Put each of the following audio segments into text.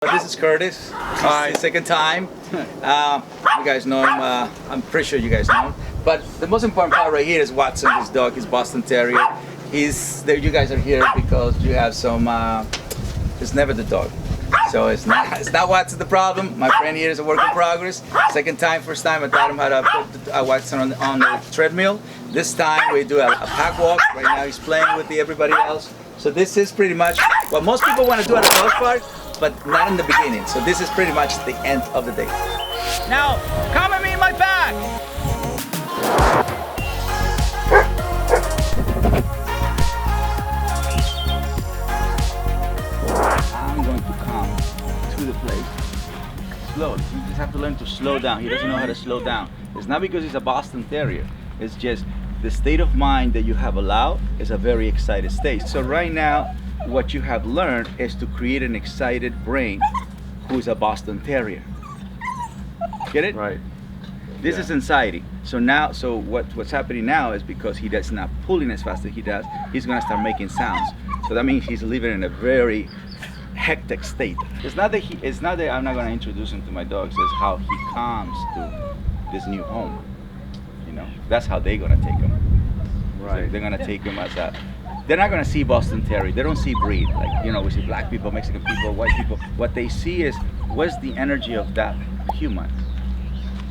This is Curtis. Hi. Second time. You guys know him. I'm pretty sure you guys know him. But the most important part right here is Watson, his dog, his Boston Terrier. He's there. You guys are here because you have some. It's never the dog. So it's not Watson the problem. My friend here is a work in progress. Second time, first time I taught him how to put Watson on the treadmill. This time we do a pack walk. Right now he's playing with everybody else. So this is pretty much what most people want to do at a dog park, but not in the beginning. So this is pretty much the end of the day. Now, come at me in my back. I'm going to come to the place slowly. You just have to learn to slow down. He doesn't know how to slow down. It's not because he's a Boston Terrier. It's just the state of mind that you have allowed is a very excited state. So right now, what you have learned is to create an excited brain who's a Boston Terrier. Get it? Right. This is anxiety. So now, what's happening now is because he does not pulling as fast as he does, he's gonna start making sounds. So that means he's living in a very hectic state. It's not that I'm not gonna introduce him to my dogs. It's how he comes to this new home. You know, that's how they're gonna take him. Right. So they're gonna take him as a. They're not gonna see Boston Terrier. They don't see breed. Like, you know, we see black people, Mexican people, white people. What they see is what's the energy of that human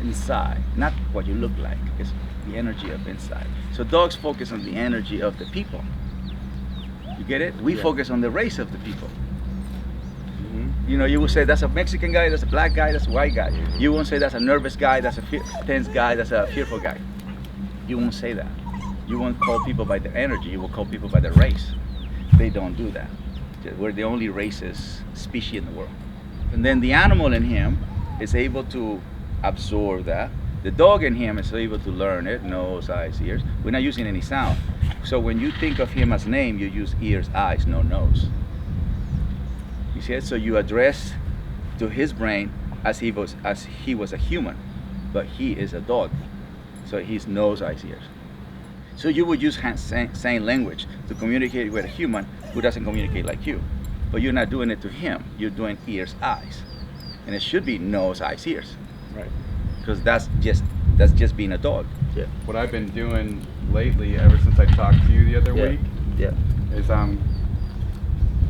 inside, not what you look like. It's the energy of inside. So dogs focus on the energy of the people. You get it? We focus on the race of the people. You know, you will say that's a Mexican guy, that's a black guy, that's a white guy. You won't say that's a nervous guy, that's a tense guy, that's a fearful guy. You won't say that. You won't call people by their energy, you will call people by their race. They don't do that. We're the only racist species in the world. And then the animal in him is able to absorb that. The dog in him is able to learn it, nose, eyes, ears. We're not using any sound. So when you think of him as name, you use ears, eyes, no nose. You see it? So you address to his brain as he was a human, but he is a dog. So he's nose, eyes, ears. So you would use sign language to communicate with a human who doesn't communicate like you. But you're not doing it to him. You're doing ears, eyes. And it should be nose, eyes, ears. Right. Because that's just being a dog. Yeah. What I've been doing lately, ever since I talked to you the other week, is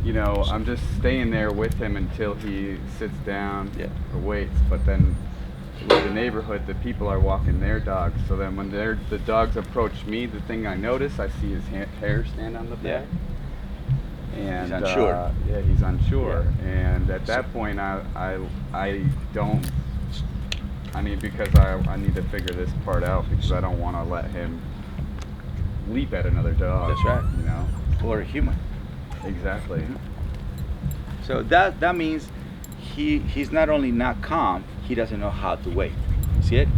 you know, I'm just staying there with him until he sits down or waits. But then with the neighborhood, the people are walking their dogs. So then when the dogs approach me, the thing I notice, I see his hair stand on the back. And he's unsure. He's unsure. And at that point, I don't. I need to figure this part out because I don't want to let him leap at another dog. That's right. You know, or a human. Exactly. Mm-hmm. So that means he's not only not calm, he doesn't know how to wait. See it?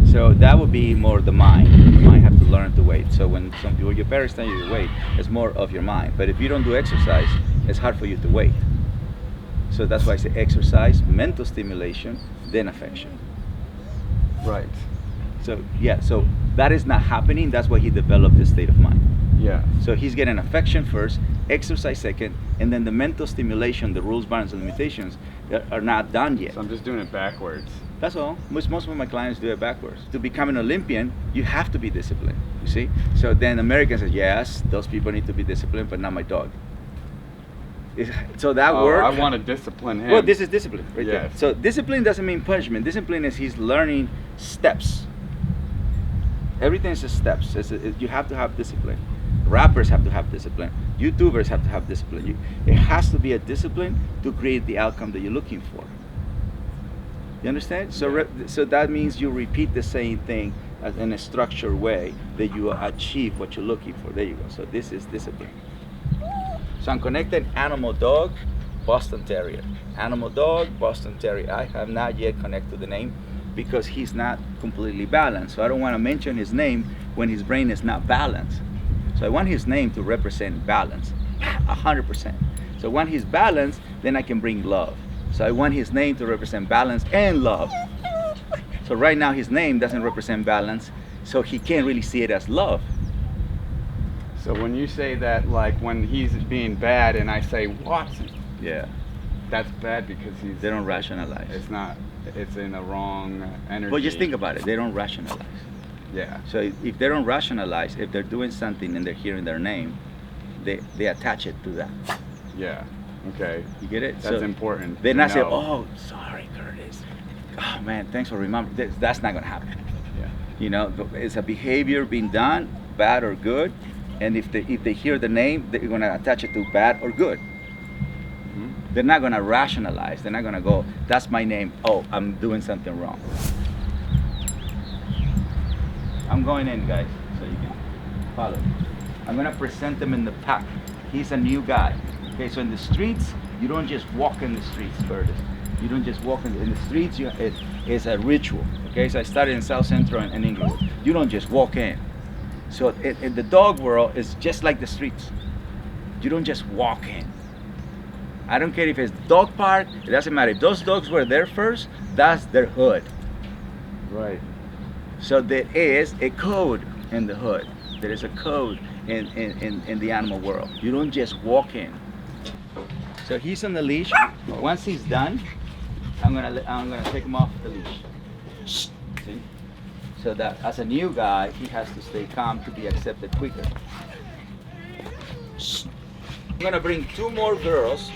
So that would be more the mind. The mind have to learn to wait. So when your parents tell you to wait, it's more of your mind. But if you don't do exercise, it's hard for you to wait. So that's why I say exercise, mental stimulation, then affection. Right. So so that is not happening. That's why he developed this state of mind. Yeah. So he's getting affection first, exercise second, and then the mental stimulation, the rules, boundaries, and limitations that are not done yet. So I'm just doing it backwards. That's all. Most of my clients do it backwards. To become an Olympian, you have to be disciplined, you see? So then Americans say, yes, those people need to be disciplined, but not my dog. So that word. I want to discipline him. Well, this is discipline right there. Yes. So discipline doesn't mean punishment. Discipline is he's learning steps. Everything is just steps. You have to have discipline. Rappers have to have discipline. YouTubers have to have discipline. It has to be a discipline to create the outcome that you're looking for. You understand? So, so that means you repeat the same thing in a structured way that you achieve what you're looking for. There you go. So this is discipline. So I'm connected animal dog, Boston Terrier. Animal dog, Boston Terrier. I have not yet connected the name because he's not completely balanced. So I don't want to mention his name when his brain is not balanced. So I want his name to represent balance, 100%. So when he's balanced, then I can bring love. So I want his name to represent balance and love. So right now his name doesn't represent balance, so he can't really see it as love. So when you say that, like when he's being bad and I say Watson, Yeah. that's bad because they don't rationalize. It's in a wrong energy. But just think about it. They don't rationalize. Yeah. So if they don't rationalize, if they're doing something and they're hearing their name, they attach it to that. Yeah. Okay. You get it? That's so important. They're not saying, "Oh, sorry, Curtis. Oh man, thanks for remembering." That's not gonna happen. Yeah. You know, it's a behavior being done, bad or good, and if they hear the name, they're gonna attach it to bad or good. Mm-hmm. They're not gonna rationalize. They're not gonna go, "That's my name. Oh, I'm doing something wrong." I'm going in, guys, so you can follow. I'm gonna present him in the pack. He's a new guy. Okay, so in the streets, you don't just walk in the streets, Curtis. You don't just walk in the streets. It's a ritual. Okay, so I started in South Central and Inglewood. You don't just walk in. So in the dog world, it's just like the streets. You don't just walk in. I don't care if it's dog park. It doesn't matter. If those dogs were there first, that's their hood. Right. So there is a code in the hood. There is a code in the animal world. You don't just walk in. So he's on the leash. Once he's done, I'm gonna take him off the leash. See? So that as a new guy, he has to stay calm to be accepted quicker. I'm gonna bring 2 more girls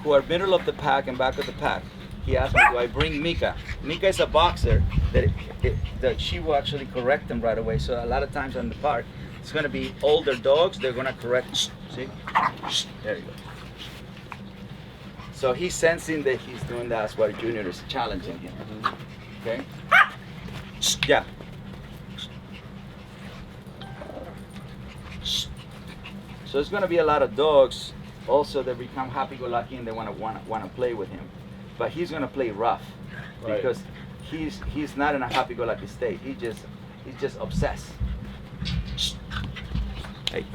who are middle of the pack and back of the pack. He asked me, do I bring Mika? Mika is a boxer that she will actually correct them right away. So a lot of times on the park, it's gonna be older dogs, they're gonna correct. See? There you go. So he's sensing that he's doing that. That's why Junior is challenging him. Okay? Yeah. So there's going to be a lot of dogs also that become happy-go-lucky and they want to play with him, but he's going to play rough because he's not in a happy-go-lucky state. He's just obsessed. Hey.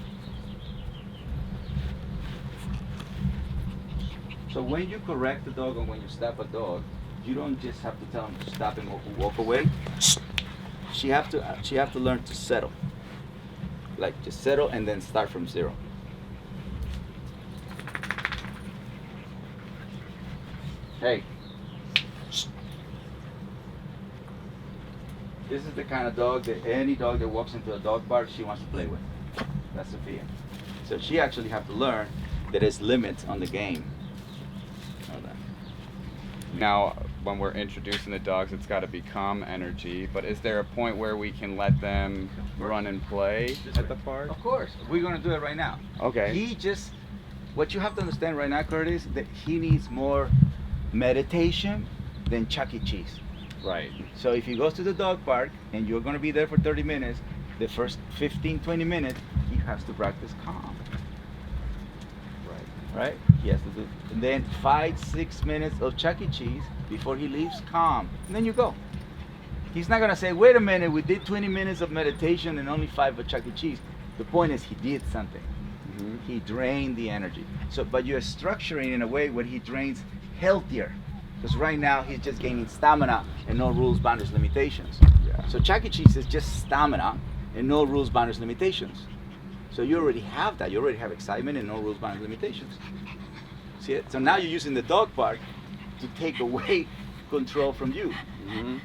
So when you correct the dog or when you stop a dog, you don't just have to tell him to stop and walk away. She have to learn to settle. Like just settle and then start from zero. Hey. This is the kind of dog that any dog that walks into a dog park, she wants to play with. That's Sophia. So she actually have to learn that there's limits on the game. Now, when we're introducing the dogs, it's got to be calm energy, but is there a point where we can let them run and play at the park? Of course. We're going to do it right now. Okay. What you have to understand right now, Curtis, that he needs more meditation than Chuck E. Cheese. Right. So if he goes to the dog park and you're going to be there for 30 minutes, the first 15, 20 minutes, he has to practice calm. Right? He has to do, and then 5-6 minutes of Chuck E. Cheese before he leaves, calm. And then you go. He's not gonna say, wait a minute, we did 20 minutes of meditation and only 5 of Chuck E. Cheese. The point is he did something. Mm-hmm. He drained the energy. So, but you're structuring in a way where he drains healthier. Because right now he's just gaining stamina and no rules, boundaries, limitations. Yeah. So Chuck E. Cheese is just stamina and no rules, boundaries, limitations. So you already have that. You already have excitement and no rules, boundaries, limitations. See it? So now you're using the dog park to take away control from you. Mm-hmm.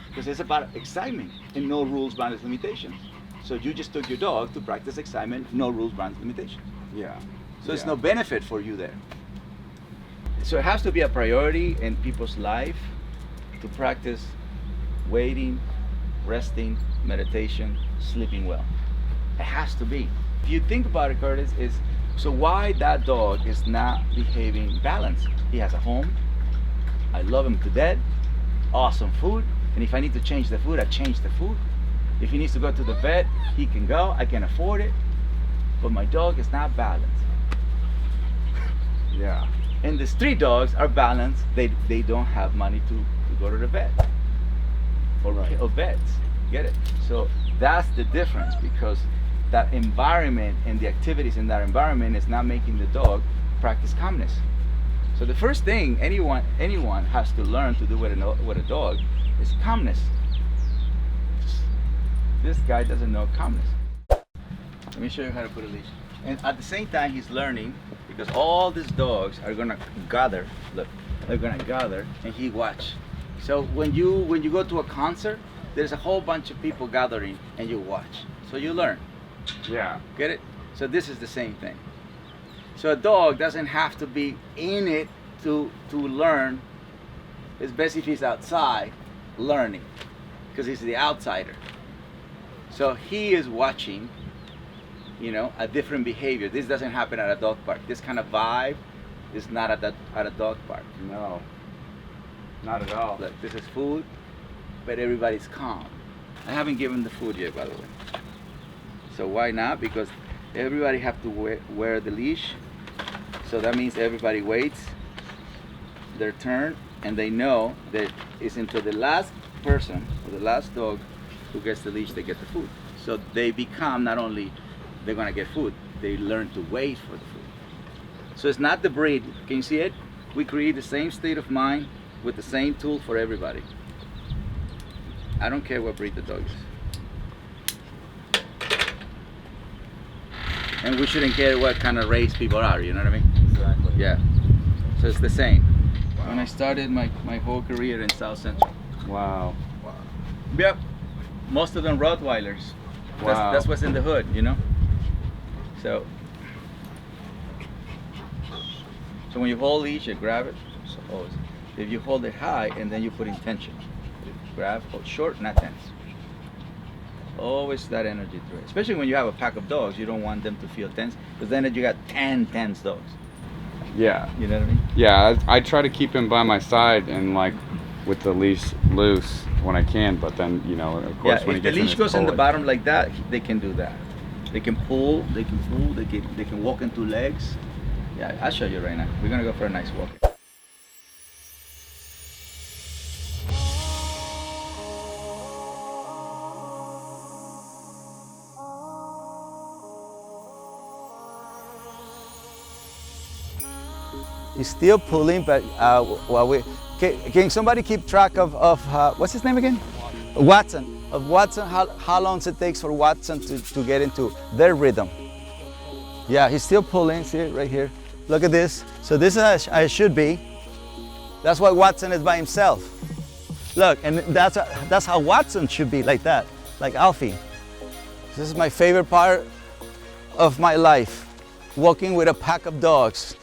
Because it's about excitement and no rules, boundaries, limitations. So you just took your dog to practice excitement, no rules, boundaries, limitations. Yeah. So there's no benefit for you there. So it has to be a priority in people's life to practice waiting, resting, meditation, sleeping well. It has to be. If you think about it, Curtis, so why that dog is not behaving balanced? He has a home. I love him to death. Awesome food. And if I need to change the food, I change the food. If he needs to go to the vet, he can go. I can afford it. But my dog is not balanced. Yeah. And the street dogs are balanced. They don't have money to go to the vet or vets. Get it? So that's the difference, because that environment and the activities in that environment is not making the dog practice calmness. So the first thing anyone has to learn to do with a dog is calmness. This guy doesn't know calmness. Let me show you how to put a leash. And at the same time he's learning because all these dogs are gonna gather. Look, they're gonna gather, and he watch. So when you go to a concert, there's a whole bunch of people gathering, and you watch. So you learn. Yeah. Get it? So this is the same thing. So a dog doesn't have to be in it to learn. It's best if he's outside learning, because he's the outsider. So he is watching, you know, a different behavior. This doesn't happen at a dog park. This kind of vibe is not at a dog park. No. Not at all. Look, this is food, but everybody's calm. I haven't given the food yet, by the way. So why not? Because everybody have to wear the leash. So that means everybody waits their turn, and they know that it's until the last person or the last dog who gets the leash, they get the food. So they become, not only they're gonna get food, they learn to wait for the food. So it's not the breed. Can you see it? We create the same state of mind with the same tool for everybody. I don't care what breed the dog is. And we shouldn't care what kind of race people are, you know what I mean? Exactly. Yeah. So it's the same. Wow. When I started my whole career in South Central. Wow. Yep. Most of them Rottweilers. Wow. That's what's in the hood, you know? So when you hold leash, you grab it. Suppose. If you hold it high and then you put intention. Grab, hold short, not tense. Always that energy through it. Especially when you have a pack of dogs, you don't want them to feel tense, because then you got 10 tense dogs. Yeah. You know what I mean? Yeah, I try to keep him by my side and like with the leash loose when I can, but then, you know, of course, when he if the gets leash goes in the pull it. bottom like that, they can do that. They can pull, they can walk into legs. Yeah, I'll show you right now. We're gonna go for a nice walk. He's still pulling, but can somebody keep track of what's his name again? Watson. Of Watson, how long it takes for Watson to get into their rhythm. Yeah, he's still pulling. See it right here. Look at this. So this is as I should be. That's why Watson is by himself. Look, and that's how Watson should be, like that, like Alfie. This is my favorite part of my life, walking with a pack of dogs.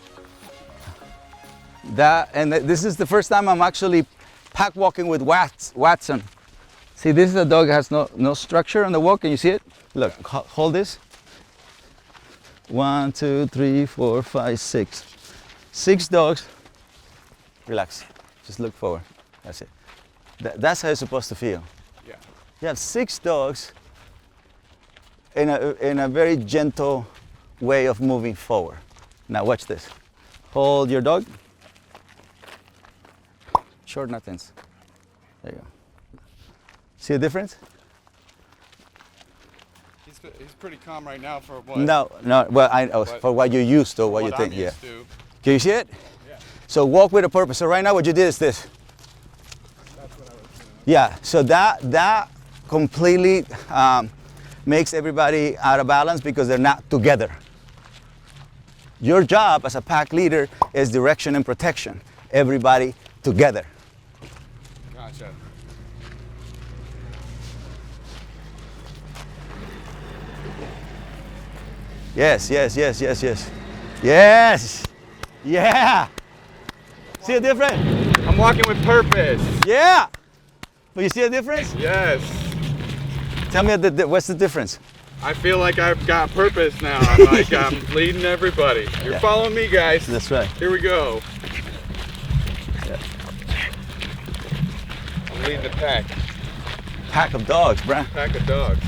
This is the first time I'm actually pack walking with Watson. See, this is a dog that has no structure on the walk. Can you see it? Look, hold this. 1, 2, 3, 4, 5, 6. 6 dogs. Relax. Just look forward. That's it. That's how it's supposed to feel. Yeah. You have 6 dogs in a very gentle way of moving forward. Now watch this. Hold your dog. Short, not tense. There you go. See the difference? He's pretty calm right now for what? No. Well, for what you're used to, what you think. I'm used to. Can you see it? Yeah. So walk with a purpose. So right now, what you did is this. That's what I was doing. Yeah. So that completely makes everybody out of balance because they're not together. Your job as a pack leader is direction and protection. Everybody together. Gotcha. Yes. Yes. Yeah. See a difference? I'm walking with purpose. Yeah. Well, you see a difference? Yes. Tell me what's the difference? I feel like I've got purpose now. I'm leading everybody. You're following me, guys. That's right. Here we go. I'm leading the pack. Pack of dogs, bruh. Pack of dogs.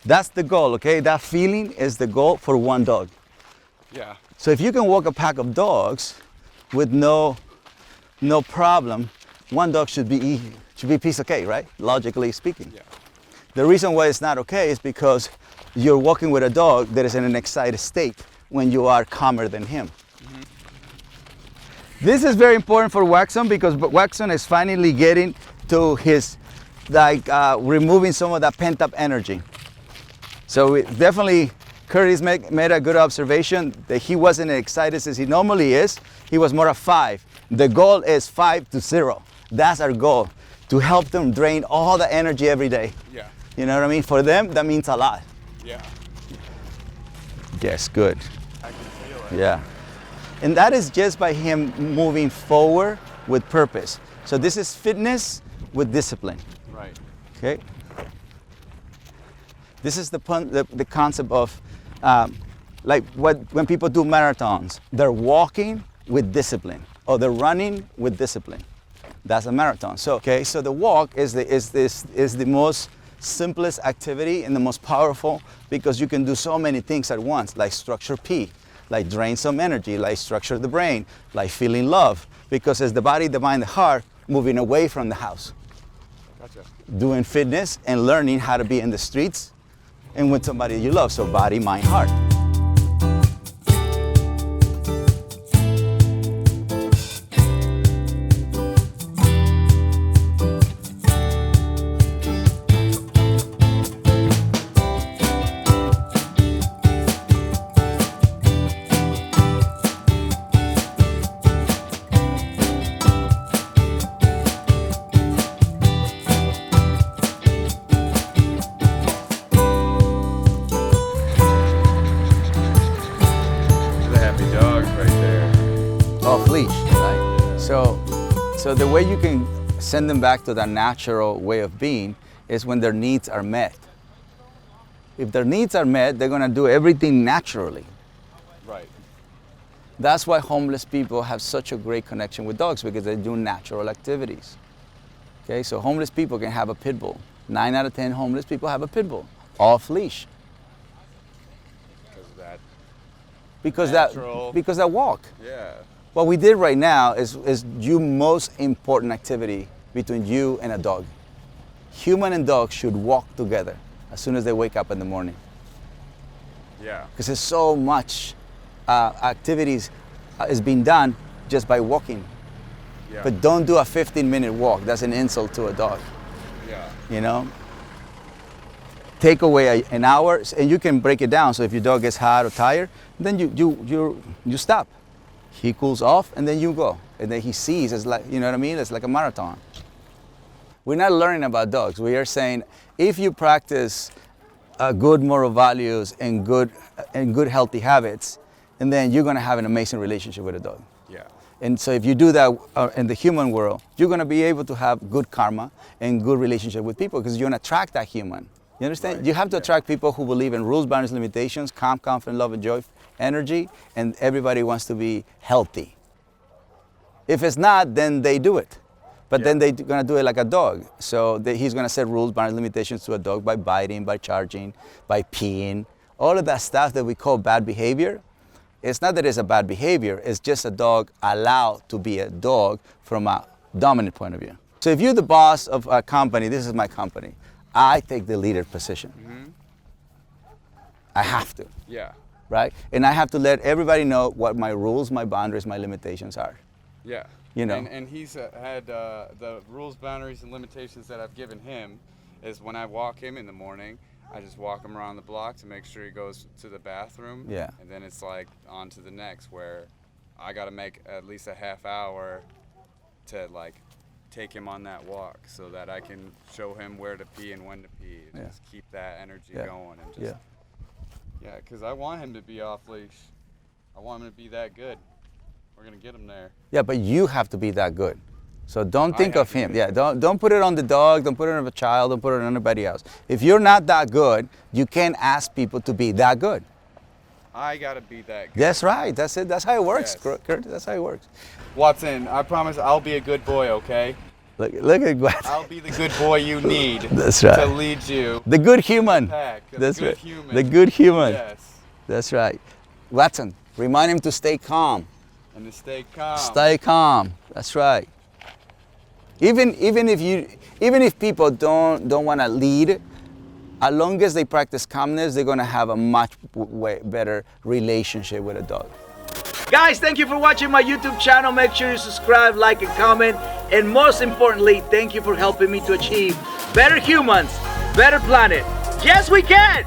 That's the goal, okay? That feeling is the goal for one dog. Yeah. So if you can walk a pack of dogs with no problem, one dog should be a piece of cake, right? Logically speaking. Yeah. The reason why it's not okay is because you're walking with a dog that is in an excited state when you are calmer than him. Mm-hmm. This is very important for Waxon because Waxon is finally getting to his, removing some of that pent-up energy. So it's definitely Curtis made a good observation that he wasn't as excited as he normally is. He was more a 5. The goal is 5 to 0. That's our goal, to help them drain all the energy every day. Yeah. You know what I mean? For them, that means a lot. Yeah. Yes, good. I can feel it. Yeah. And that is just by him moving forward with purpose. So this is fitness with discipline. Right. Okay. This is the concept of like when people do marathons, they're walking with discipline, or they're running with discipline. That's a marathon. So okay, so the walk is the most simplest activity and the most powerful, because you can do so many things at once, like structure P, like drain some energy, like structure the brain, like feeling love, because it's the body, the mind, the heart moving away from the house. Gotcha. Doing fitness and learning how to be in the streets and with somebody you love. So body, mind, heart. Off leash, right? So the way you can send them back to their natural way of being is when their needs are met. If their needs are met, they're gonna do everything naturally. Right. That's why homeless people have such a great connection with dogs, because they do natural activities. Okay, so homeless people can have a pit bull. 9 out of 10 homeless people have a pit bull, off leash. Because natural. Because that walk. Yeah. What we did right now is your most important activity between you and a dog. Human and dog should walk together as soon as they wake up in the morning. Yeah. Because there's so much activities is being done just by walking. Yeah. But don't do a 15-minute walk. That's an insult to a dog. Yeah. You know? Take away an hour, and you can break it down. So if your dog gets hot or tired, then you stop. He cools off, and then you go. And then he sees, it's like, you know what I mean? It's like a marathon. We're not learning about dogs. We are saying, if you practice good moral values and good healthy habits, and then you're gonna have an amazing relationship with a dog. Yeah. And so if you do that in the human world, you're gonna be able to have good karma and good relationship with people, because you're gonna attract that human. You understand? Right. You have to attract people who believe in rules, boundaries, limitations, calm, confident, love, and joy, energy, and everybody wants to be healthy. If it's not, then they do it. But then they're gonna do it like a dog. So he's gonna set rules, boundaries, limitations to a dog by biting, by charging, by peeing. All of that stuff that we call bad behavior, it's not that it's a bad behavior, it's just a dog allowed to be a dog from a dominant point of view. So if you're the boss of a company, this is my company, I take the leader position. Mm-hmm. I have to. Yeah. Right? And I have to let everybody know what my rules, my boundaries, my limitations are. Yeah. You know. And he's had the rules, boundaries, and limitations that I've given him is when I walk him in the morning, I just walk him around the block to make sure he goes to the bathroom. Yeah. And then it's like on to the next, where I got to make at least a half hour to like take him on that walk so that I can show him where to pee and when to pee. And just keep that energy going and just because I want him to be off leash. I want him to be that good. We're gonna get him there. Yeah, but you have to be that good. So don't think of him. Yeah, don't put it on the dog, don't put it on a child, don't put it on anybody else. If you're not that good, you can't ask people to be that good. I gotta be that good. That's right. That's it. That's how it works, Yes. Curtis. That's how it works. Watson, I promise I'll be a good boy, okay? Look at what. I'll be the good boy you need. That's right. To lead you. The good human. Pack. That's good right. Human. The good human. Yes. That's right. Watson, remind him to stay calm. And to stay calm. Stay calm. That's right. Even if people don't want to lead, as long as they practice calmness, they're gonna have a much way better relationship with a dog. Guys, thank you for watching my YouTube channel. Make sure you subscribe, like, and comment. And most importantly, thank you for helping me to achieve better humans, better planet. Yes, we can!